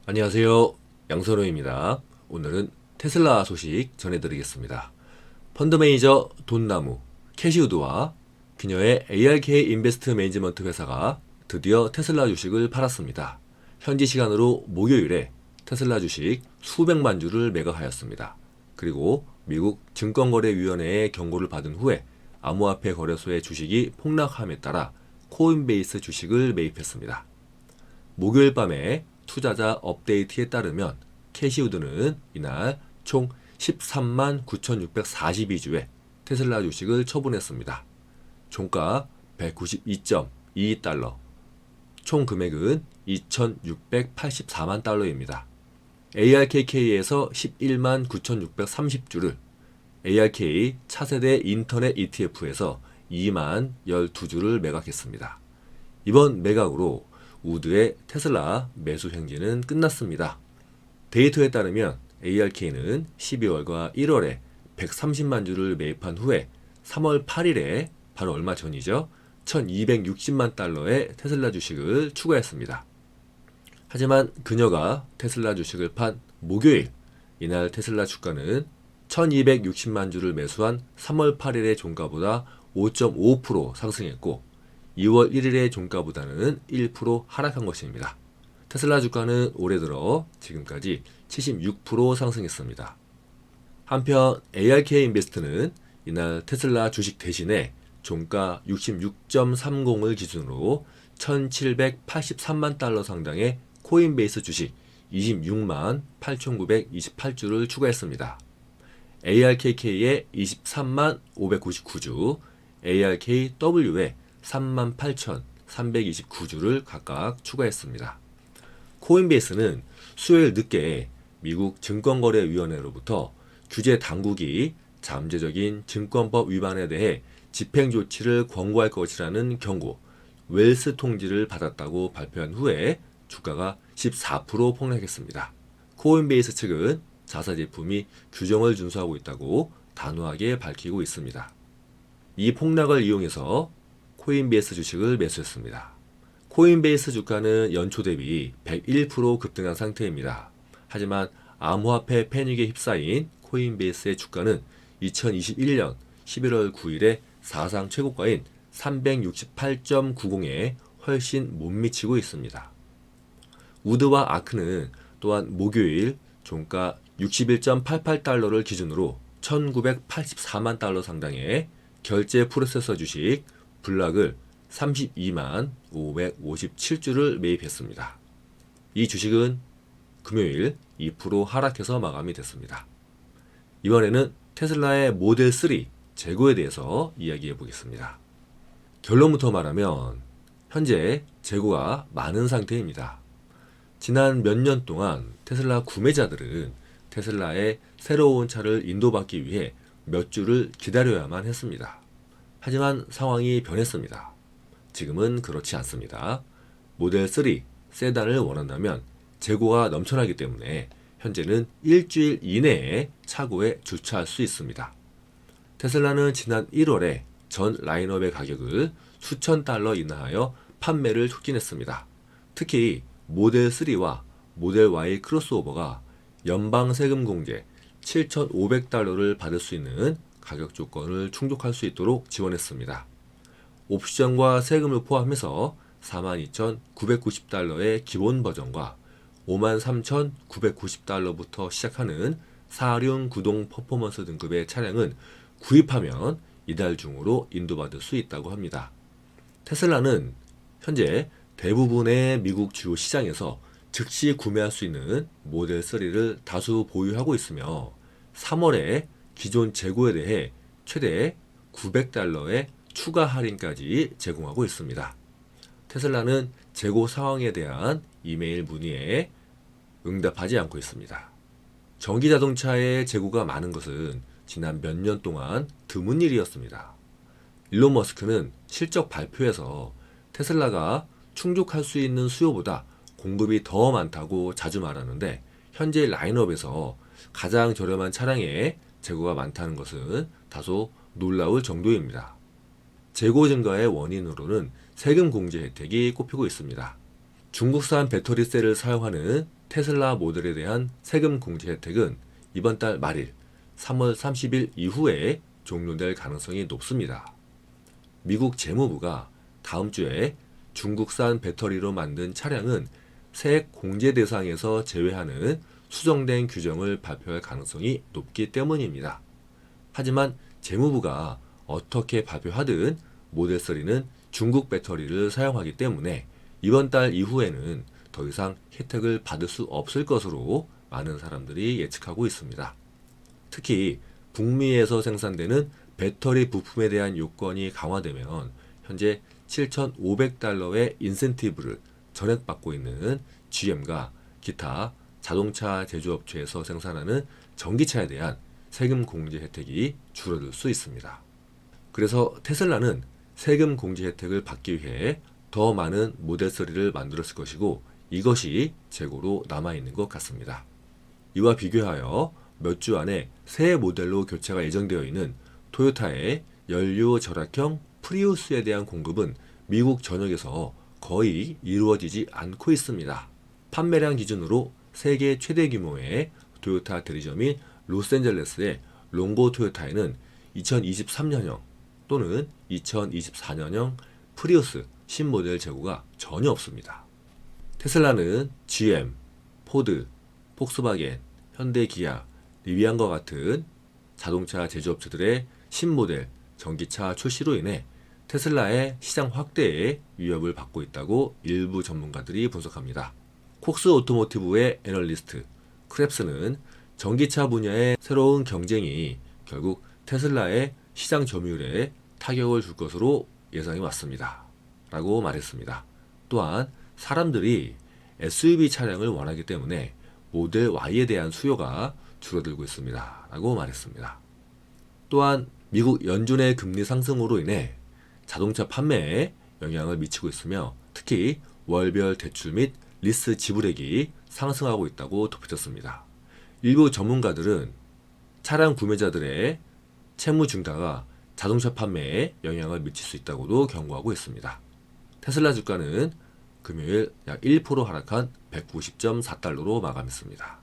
안녕하세요. 양선호입니다. 오늘은 테슬라 소식 전해드리겠습니다. 펀드 매니저 돈나무, 캐시우드와 그녀의 ARK 인베스트 매니지먼트 회사가 드디어 테슬라 주식을 팔았습니다. 현지 시간으로 목요일에 테슬라 주식 수백만 주를 매각하였습니다. 그리고 미국 증권거래위원회의 경고를 받은 후에 암호화폐 거래소의 주식이 폭락함에 따라 코인베이스 주식을 매입했습니다. 목요일 밤에 투자자 업데이트에 따르면 캐시우드는 이날 총 13만 9,642주의 테슬라 주식을 처분했습니다. 종가 192.22달러, 총 금액은 2,684만 달러입니다. ARKK에서 11만 9,630주를, ARK 차세대 인터넷 ETF에서 2만 12주를 매각했습니다. 이번 매각으로 우드의 테슬라 매수 행진은 끝났습니다. 데이터에 따르면 ARK는 12월과 1월에 130만 주를 매입한 후에 3월 8일에 바로 얼마 전이죠. 1260만 달러의 테슬라 주식을 추가했습니다. 하지만 그녀가 테슬라 주식을 판 목요일, 이날 테슬라 주가는 1260만 주를 매수한 3월 8일의 종가보다 5.5% 상승했고 2월 1일의 종가보다는 1% 하락한 것입니다. 테슬라 주가는 올해 들어 지금까지 76% 상승했습니다. 한편 ARK 인베스트는 이날 테슬라 주식 대신에 종가 66.30을 기준으로 1783만 달러 상당의 코인베이스 주식 26만 8928주를 추가했습니다. ARKK에 23만 599주, ARKW에 38,329주를 각각 추가했습니다. 코인베이스는 수요일 늦게 미국 증권거래위원회로부터 규제 당국이 잠재적인 증권법 위반에 대해 집행조치를 권고할 것이라는 경고, 웰스 통지를 받았다고 발표한 후에 주가가 14% 폭락했습니다. 코인베이스 측은 자사 제품이 규정을 준수하고 있다고 단호하게 밝히고 있습니다. 이 폭락을 이용해서 코인베이스 주식을 매수했습니다. 코인베이스 주가는 연초 대비 101% 급등한 상태입니다. 하지만 암호화폐 패닉에 휩싸인 코인베이스의 주가는 2021년 11월 9일에 사상 최고가인 368.90에 훨씬 못 미치고 있습니다. 우드와 아크는 또한 목요일 종가 61.88달러를 기준으로 1984만 달러 상당의 결제 프로세서 주식 블락을 32만 557주를 매입했습니다. 이 주식은 금요일 2% 하락해서 마감이 됐습니다. 이번에는 테슬라의 모델 3 재고에 대해서 이야기해 보겠습니다. 결론부터 말하면 현재 재고가 많은 상태입니다. 지난 몇 년 동안 테슬라 구매자들은 테슬라의 새로운 차를 인도받기 위해 몇 주를 기다려야만 했습니다. 하지만 상황이 변했습니다. 지금은 그렇지 않습니다. 모델 3 세단을 원한다면 재고가 넘쳐나기 때문에 현재는 일주일 이내에 차고에 주차할 수 있습니다. 테슬라는 지난 1월에 전 라인업의 가격을 수천 달러 인하하여 판매를 촉진했습니다. 특히 모델 3와 모델 Y 크로스오버가 연방 세금 공제 7,500달러를 받을 수 있는 가격 조건을 충족할 수 있도록 지원했습니다. 옵션과 세금을 포함해서 42,990달러의 기본 버전과 53,990달러부터 시작하는 4륜 구동 퍼포먼스 등급의 차량은 구입하면 이달 중으로 인도받을 수 있다고 합니다. 테슬라는 현재 대부분의 미국 주요 시장에서 즉시 구매할 수 있는 모델 3를 다수 보유하고 있으며 3월에 기존 재고에 대해 최대 900달러의 추가 할인까지 제공하고 있습니다. 테슬라는 재고 상황에 대한 이메일 문의에 응답하지 않고 있습니다. 전기 자동차의 재고가 많은 것은 지난 몇 년 동안 드문 일이었습니다. 일론 머스크는 실적 발표에서 테슬라가 충족할 수 있는 수요보다 공급이 더 많다고 자주 말하는데 현재 라인업에서 가장 저렴한 차량의 재고가 많다는 것은 다소 놀라울 정도입니다. 재고 증가의 원인으로는 세금 공제 혜택이 꼽히고 있습니다. 중국산 배터리셀을 사용하는 테슬라 모델에 대한 세금 공제 혜택은 이번 달 말일 3월 30일 이후에 종료될 가능성이 높습니다. 미국 재무부가 다음 주에 중국산 배터리로 만든 차량은 세액 공제 대상에서 제외하는 수정된 규정을 발표할 가능성이 높기 때문입니다. 하지만 재무부가 어떻게 발표하든 모델 3는 중국 배터리를 사용하기 때문에 이번 달 이후에는 더 이상 혜택을 받을 수 없을 것으로 많은 사람들이 예측하고 있습니다. 특히 북미에서 생산되는 배터리 부품에 대한 요건이 강화되면 현재 7,500달러의 인센티브를 전액받고 있는 GM과 기타 자동차 제조업체에서 생산하는 전기차에 대한 세금 공제 혜택이 줄어들 수 있습니다. 그래서 테슬라는 세금 공제 혜택을 받기 위해 더 많은 모델 3를 만들었을 것이고 이것이 재고로 남아있는 것 같습니다. 이와 비교하여 몇 주 안에 새 모델로 교체가 예정되어 있는 토요타의 연료 절약형 프리우스에 대한 공급은 미국 전역에서 거의 이루어지지 않고 있습니다. 판매량 기준으로 세계 최대 규모의 토요타 대리점인 로스앤젤레스의 롱고 토요타에는 2023년형 또는 2024년형 프리우스 신모델 재고가 전혀 없습니다. 테슬라는 GM, 포드, 폭스바겐, 현대 기아, 리비안과 같은 자동차 제조업체들의 신모델 전기차 출시로 인해 테슬라의 시장 확대에 위협을 받고 있다고 일부 전문가들이 분석합니다. 콕스 오토모티브의 애널리스트 크랩스는 전기차 분야의 새로운 경쟁이 결국 테슬라의 시장 점유율에 타격을 줄 것으로 예상이 왔습니다. 라고 말했습니다. 또한 사람들이 SUV 차량을 원하기 때문에 모델 Y에 대한 수요가 줄어들고 있습니다. 라고 말했습니다. 또한 미국 연준의 금리 상승으로 인해 자동차 판매에 영향을 미치고 있으며 특히 월별 대출 및 리스 지불액이 상승하고 있다고 덧붙였습니다. 일부 전문가들은 차량 구매자들의 채무 증가가 자동차 판매에 영향을 미칠 수 있다고도 경고하고 있습니다. 테슬라 주가는 금요일 약 1% 하락한 190.4달러로 마감했습니다.